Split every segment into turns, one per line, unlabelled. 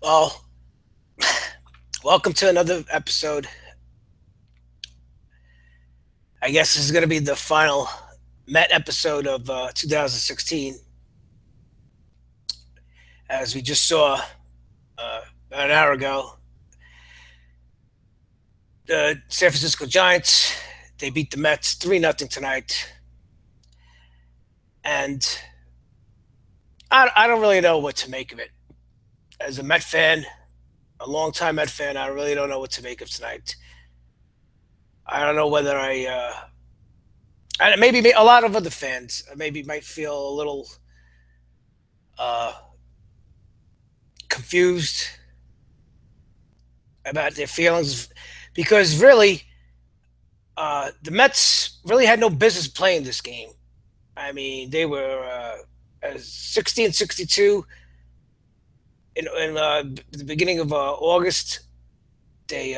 Well, welcome to another episode. I guess this is going to be the final Met episode of 2016. As we just saw about an hour ago, the San Francisco Giants, they beat the Mets 3-0 tonight. And I don't really know what to make of it. As a Met fan, a longtime Met fan, I really don't know what to make of tonight. I don't know whether and maybe a lot of other fans maybe might feel a little uh, confused about their feelings because really, the Mets really had no business playing this game. I mean, they were 60 and 62 in the beginning of August. They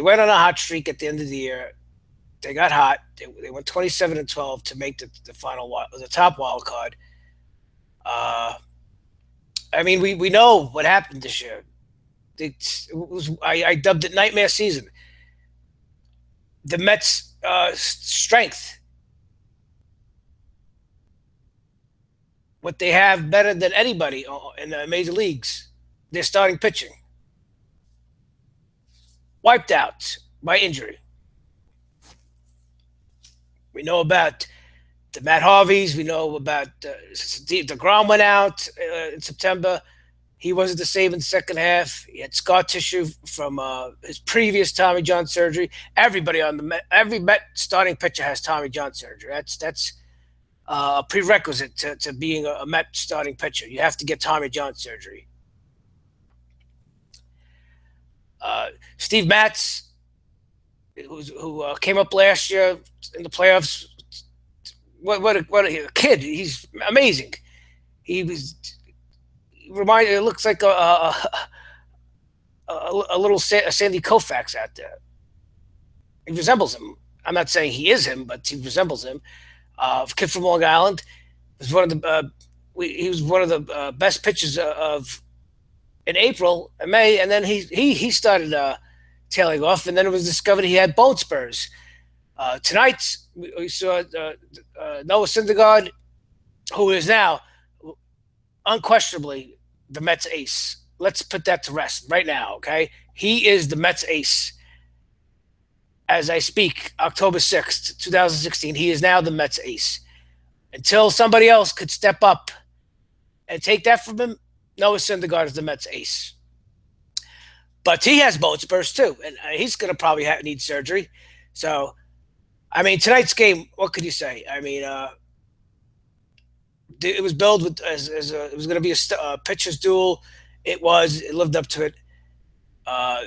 went on a hot streak at the end of the year. They got hot. They went 27-12 to make the the top wild card. Uh, I mean, we know what happened this year. I dubbed it nightmare season. The Mets' strength, what they have better than anybody in the major leagues, their starting pitching, wiped out by injury. We know about the Matt Harveys. We know about DeGrom went out in September. He wasn't the same in the second half. He had scar tissue from his previous Tommy John surgery. Everybody on every Met starting pitcher has Tommy John surgery. That's a prerequisite to being a Met starting pitcher. You have to get Tommy John surgery. Steve Matz, who came up last year in the playoffs, what a kid! He's amazing. He was reminded. It looks like a little Sandy Koufax out there. He resembles him. I'm not saying he is him, but he resembles him. Kid from Long Island was one of the he was one of the best pitchers of in April and May, and then he started tailing off, and then it was discovered he had bone spurs. Tonight we saw Noah Syndergaard, who is now unquestionably the Mets ace. Let's put that to rest right now, okay? He is the Mets ace. As I speak, October 6th, 2016, he is now the Mets ace. Until somebody else could step up and take that from him, Noah Syndergaard is the Mets ace. But he has bone spurs too, and he's going to probably need surgery. So, I mean, tonight's game, what could you say? I mean, it was billed with it was going to be a pitcher's duel. It was. It lived up to it.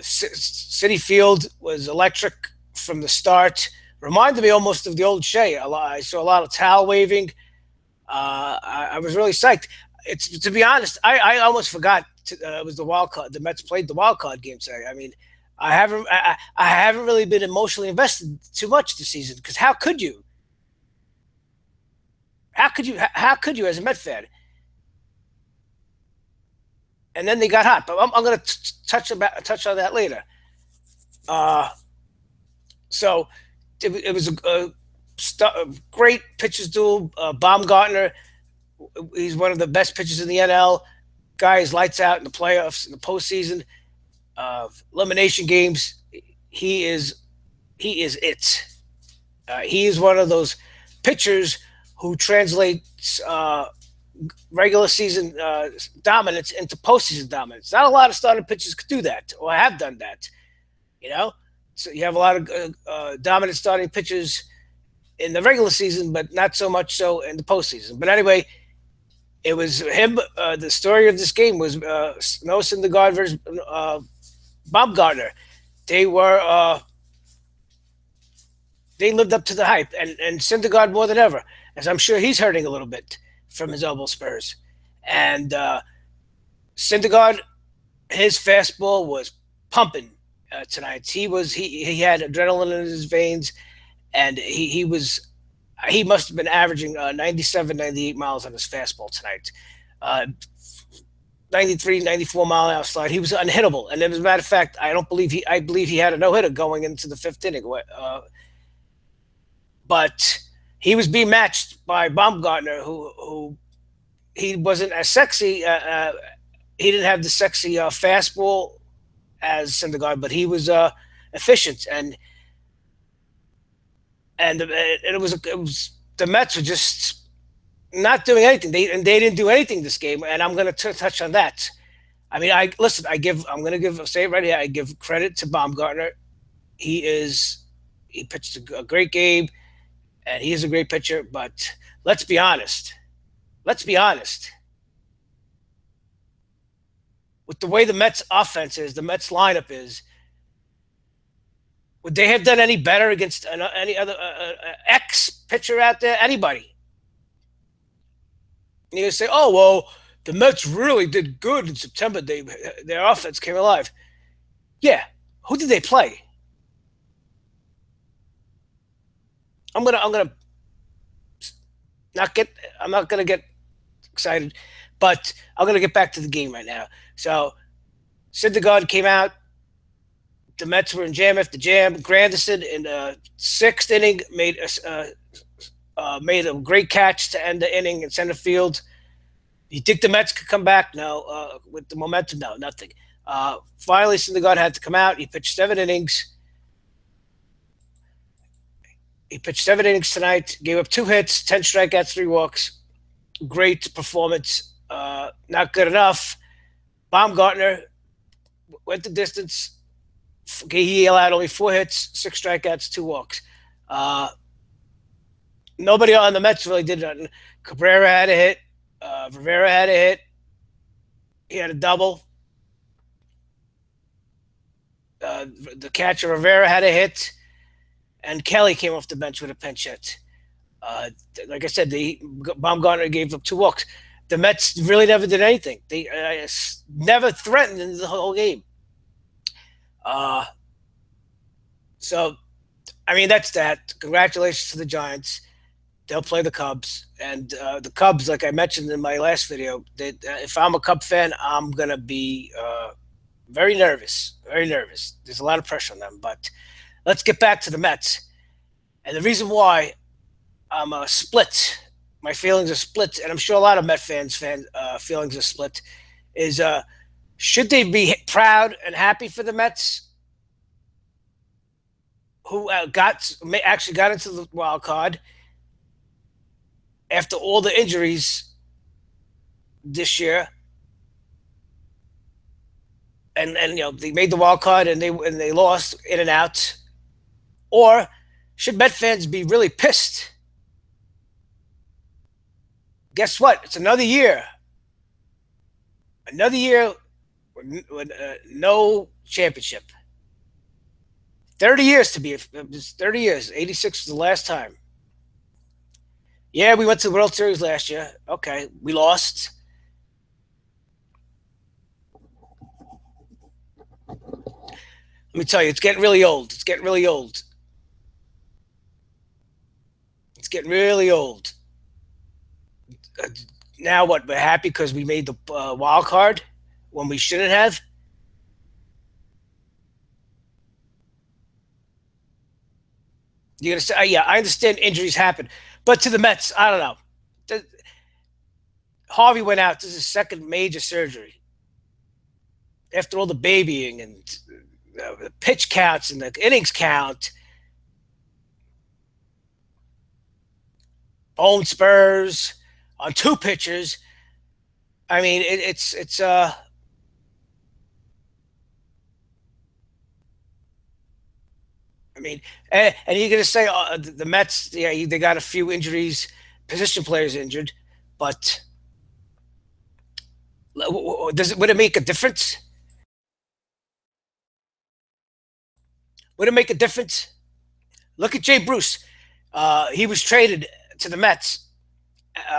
City Field was electric from the start. Reminded me almost of the old Shea. I saw a lot of towel waving. I was really psyched. It's to be honest, I almost forgot it was the wild card. The Mets played the wild card game today. I mean, I haven't really been emotionally invested too much this season because how could you? How could you? How could you as a Met fan? And then they got hot. But I'm going to touch on that later. Uh, so it was a great pitchers duel. Baumgartner, he's one of the best pitchers in the NL. Guy is lights out in the playoffs, in the postseason, elimination games. He is he is it. He is one of those pitchers who translates regular season dominance into postseason dominance. Not a lot of starting pitchers could do that or have done that. You know, so you have a lot of dominant starting pitchers in the regular season, but not so much so in the postseason. But anyway, it was him. The story of this game was Noah Syndergaard versus Baumgartner. They were they lived up to the hype, and Syndergaard more than ever, as I'm sure he's hurting a little bit from his elbow spurs. And Syndergaard, his fastball was pumping tonight. He had adrenaline in his veins, and he must have been averaging 97, 98 miles on his fastball tonight. Uh, 93, 94 mile an hour slide. He was unhittable. And as a matter of fact, I believe he had a no hitter going into the fifth inning. But he was being matched by Baumgartner, who he wasn't as sexy. He didn't have the sexy fastball as Syndergaard, but he was efficient, and it was the Mets were just not doing anything. They didn't do anything this game, and I'm going to touch on that. I mean, I listen. I'm going to say it right here. I give credit to Baumgartner. He pitched a great game, and he is a great pitcher. But let's be honest. Let's be honest. With the way the Mets offense is, the Mets lineup is, would they have done any better against any other ex pitcher out there? Anybody? You say, "Oh well, the Mets really did good in September. Their offense came alive." Yeah, who did they play? I'm gonna not get. I'm not gonna get excited, but I'm gonna get back to the game right now. So, Syndergaard came out. The Mets were in jam after jam. Granderson in the sixth inning made a great catch to end the inning in center field. You think the Mets could come back? No. With the momentum, no, nothing. Finally, Syndergaard had to come out. He pitched 7 innings. He pitched 7 innings tonight. Gave up 2 hits, 10 strikeouts, 3 walks. Great performance. Not good enough. Baumgartner went the distance. He allowed only 4 hits, 6 strikeouts, 2 walks. Nobody on the Mets really did nothing. Cabrera had a hit. Rivera had a hit. He had a double. The catcher Rivera had a hit, and Kelly came off the bench with a pinch hit. Like I said, Baumgartner gave up 2 walks. The Mets really never did anything. They never threatened in the whole game. So, I mean, that's that. Congratulations to the Giants. They'll play the Cubs, and the Cubs, like I mentioned in my last video, if I'm a Cub fan, I'm gonna be very nervous. Very nervous. There's a lot of pressure on them. But let's get back to the Mets. And the reason why I'm split, my feelings are split, and I'm sure a lot of Met fans' feelings are split, is should they be proud and happy for the Mets, who actually got into the wild card after all the injuries this year, and they made the wild card and they lost in and out, or should Met fans be really pissed? Guess what? It's another year with no championship. 30 years to be. It was 30 years. 86 was the last time. Yeah, we went to the World Series last year. Okay, we lost. Let me tell you, it's getting really old. It's getting really old. It's getting really old. Now what? We're happy because we made the wild card when we shouldn't have. You're gonna say, yeah, I understand injuries happen, but to the Mets, I don't know. Harvey went out. This is his second major surgery after all the babying and the pitch counts and the innings count. Bone spurs on 2 pitchers. I mean, it's I mean, and you're going to say the Mets, yeah, they got a few injuries, position players injured, but would it make a difference? Would it make a difference? Look at Jay Bruce. He was traded to the Mets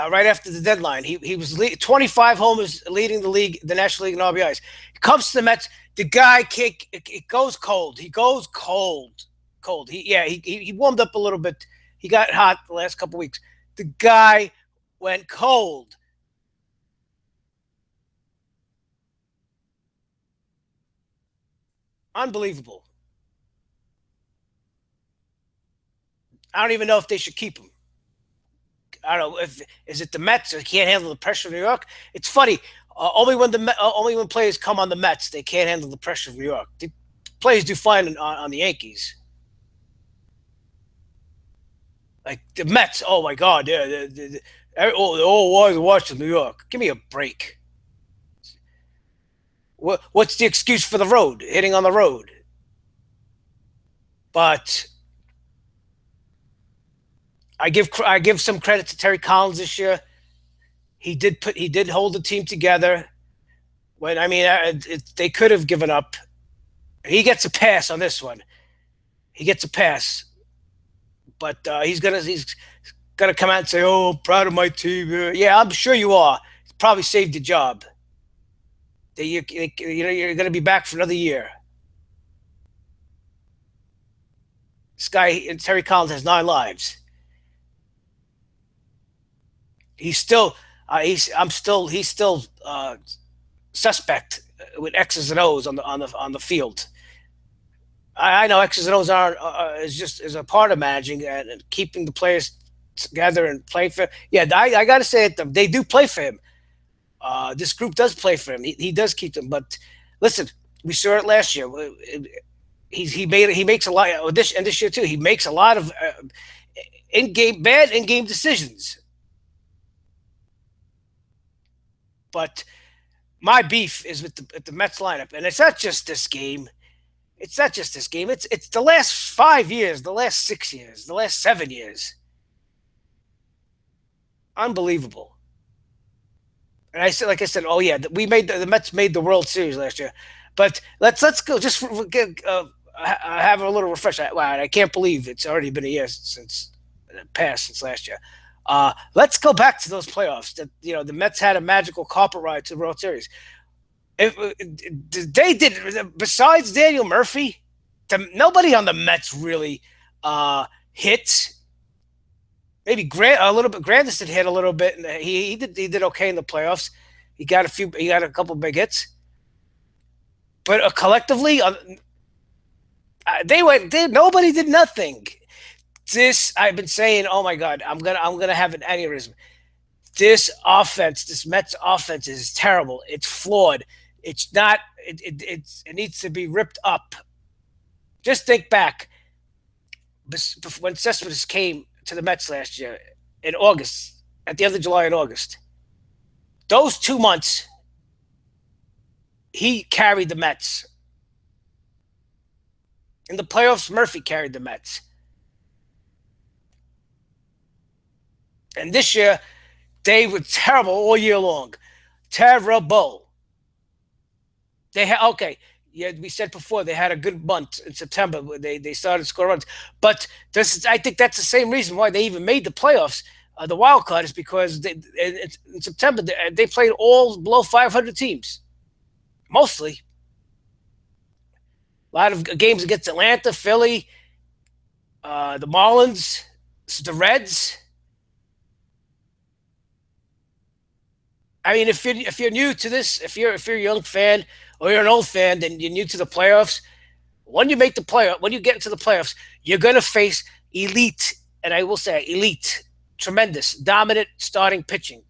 right after the deadline. He was 25 homers, leading the league, the National League in RBIs. He comes to the Mets. The guy it goes cold. He goes cold. Cold. He warmed up a little bit. He got hot the last couple weeks. The guy went cold. Unbelievable. I don't even know if they should keep him. I don't know if is it the Mets that can't handle the pressure of New York. It's funny. Only when players come on the Mets, they can't handle the pressure of New York. The players do fine on the Yankees. Like the Mets, oh my God, yeah, the whole world watching New York. Give me a break. What's the excuse for the road? Hitting on the road. But I give some credit to Terry Collins this year. He did hold the team together. When I mean, they could have given up. He gets a pass on this one. He gets a pass, but he's gonna come out and say, "Oh, I'm proud of my team." Yeah, I'm sure you are. It's probably saved your job. You're gonna be back for another year. This guy, Terry Collins, has 9 lives. He's still, he's still suspect with X's and O's on the field. I know X's and O's are is a part of managing and keeping the players together and play for. Yeah, I got to say it. They do play for him. This group does play for him. He does keep them. But listen, we saw it last year. He makes a lot this year too. He makes a lot of in game decisions. But my beef is with the Mets lineup, and it's not just this game. It's not just this game. It's the last 5 years, the last 6 years, the last 7 years. Unbelievable. And I said, like I said, oh yeah, the Mets made the World Series last year. But let's go just have a little refresh. Wow, I can't believe it's already been a year since passed since last year. Let's go back to those playoffs. That the Mets had a magical carpet ride to the World Series. If they did, besides Daniel Murphy, nobody on the Mets really hit. Maybe Grant a little bit. Grandison hit a little bit, and he did okay in the playoffs. He got a couple big hits, but collectively, nobody did nothing. This I've been saying. Oh my God, I'm gonna have an aneurysm. This Mets offense is terrible. It's flawed. It's not. It needs to be ripped up. Just think back when Cespedes came to the Mets last year in August, at the end of July and August. Those 2 months, he carried the Mets. In the playoffs, Murphy carried the Mets. And this year, they were terrible all year long. Terrible. They had okay. Yeah, we said before they had a good month in September. They started scoring runs, but I think that's the same reason why they even made the playoffs. The wild card is because in September they played all below 500 teams, mostly. A lot of games against Atlanta, Philly, the Marlins, the Reds. I mean, if you're new to this, if you're a young fan or you're an old fan, then you're new to the playoffs. When you get into the playoffs, you're gonna face elite, and I will say elite, tremendous, dominant starting pitching.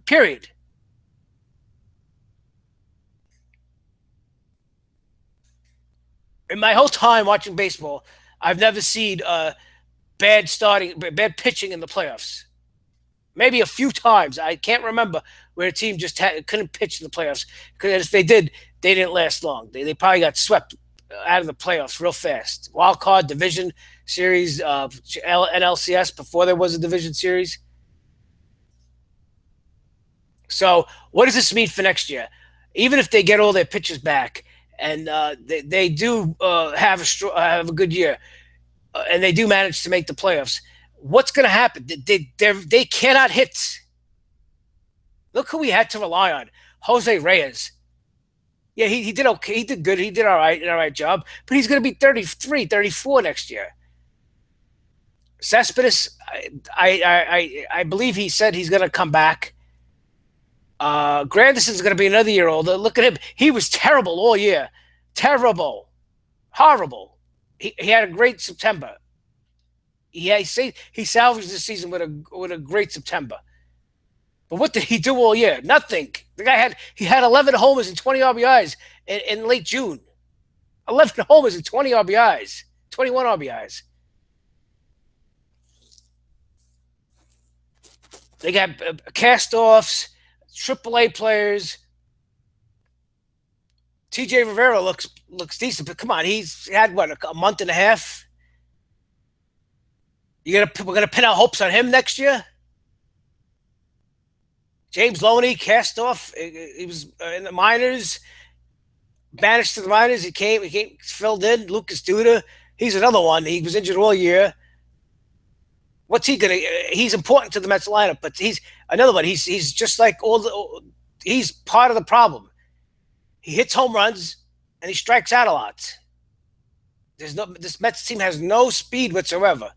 Period. In my whole time watching baseball, I've never seen bad pitching in the playoffs. Maybe a few times. I can't remember where a team just couldn't pitch in the playoffs. Because if they did, they didn't last long. They probably got swept out of the playoffs real fast. Wild card division series, NLCS before there was a division series. So what does this mean for next year? Even if they get all their pitchers back and they do have a good year and they do manage to make the playoffs, what's going to happen? They cannot hit. Look who we had to rely on. Jose Reyes. Yeah, he did okay. He did good. He did all right job. But he's going to be 33, 34 next year. Cespedes, I believe he said he's going to come back. Grandison's going to be another year older. Look at him. He was terrible all year. Terrible, horrible. He had a great September. He salvaged the season with a great September. But what did he do all year? Nothing. The guy had 11 homers and 20 RBIs in late June. 11 homers and 20 RBIs, 21 RBIs. They got cast-offs, AAA players. TJ Rivera looks decent, but come on, he's had what, a month and a half. We're gonna pin our hopes on him next year. James Loney cast off. He was in the minors, banished to the minors. He came filled in. Lucas Duda, he's another one. He was injured all year. What's he gonna? He's important to the Mets lineup, but he's another one. He's just like he's part of the problem. He hits home runs and he strikes out a lot. This Mets team has no speed whatsoever.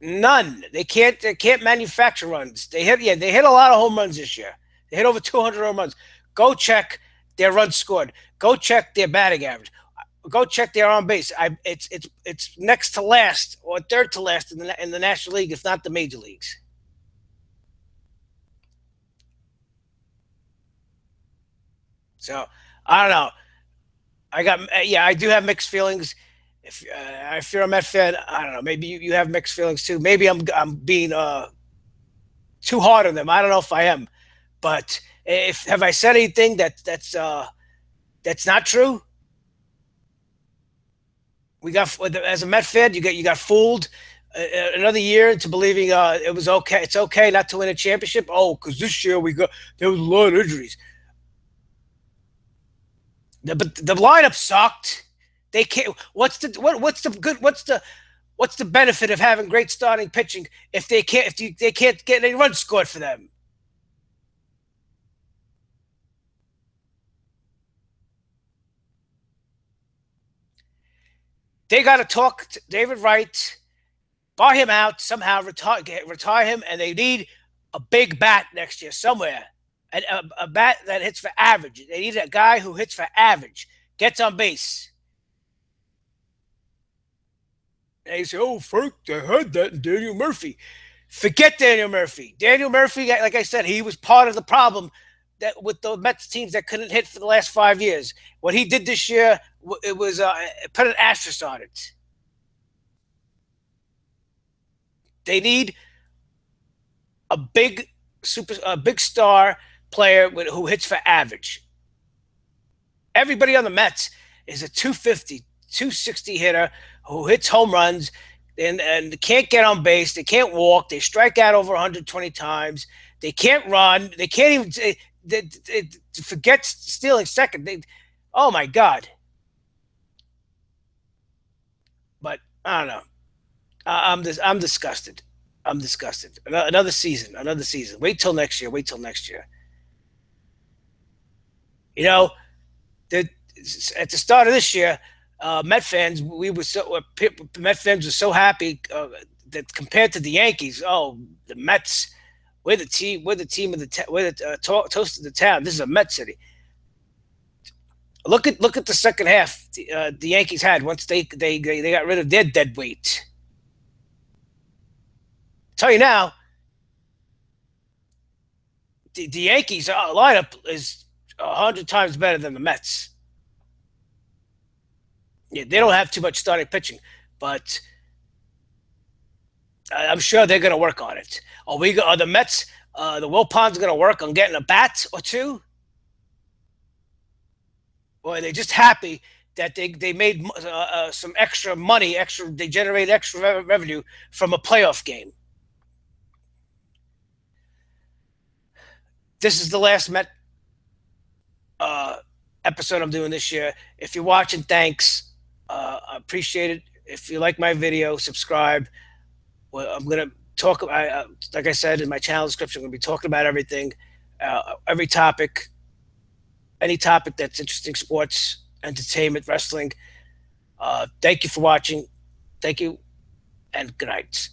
None. They can't manufacture runs. They hit a lot of home runs this year. They hit over 200 home runs. Go check their runs scored. Go check their batting average. Go check their on base. It's next to last or third to last in the National League, if not the major leagues. So I don't know. I do have mixed feelings. If you're a Met fan, I don't know. Maybe you have mixed feelings too. Maybe I'm being too hard on them. I don't know if I am, but if have I said anything that's not true? We got as a Met fan, you got fooled another year into believing it was okay. It's okay not to win a championship. Oh, because this year there was a lot of injuries. But the lineup sucked. They can't. What's the benefit of having great starting pitching if they can't get any runs scored for them? They got to talk to David Wright, buy him out somehow, retire him, and they need a big bat next year somewhere, and a bat that hits for average. They need a guy who hits for average, gets on base. And you say, "Oh, Frank, they had that in Daniel Murphy." Forget Daniel Murphy. Daniel Murphy, like I said, he was part of the problem that with the Mets teams that couldn't hit for the last 5 years. What he did this year, it put an asterisk on it. They need a big star player who hits for average. Everybody on the Mets is a 250, 260 hitter who hits home runs and can't get on base. They can't walk. They strike out over 120 times. They can't run. They can't even forget stealing second. Oh my God! But I don't know. I'm disgusted. I'm disgusted. Another season. Another season. Wait till next year. Wait till next year. You know, the, at the start of this year, Met fans, Met fans were so happy that compared to the Yankees, oh, the Mets, we're the team of we're the toast of the town. This is a Met city. Look at the second half the Yankees had once they got rid of their dead weight. Tell you now, the Yankees lineup is 100 times better than the Mets. Yeah, they don't have too much starting pitching, but I'm sure they're going to work on it. Are the Mets? The Wilpons going to work on getting a bat or two? Or are they just happy that they made some extra money, they generated extra revenue from a playoff game? This is the last Met uh, episode I'm doing this year. If you're watching, thanks. I appreciate it. If you like my video, subscribe. Well, I'm gonna talk. Like I said in my channel description, I'm gonna be talking about everything, every topic, any topic that's interesting: sports, entertainment, wrestling. Thank you for watching. Thank you, and good night.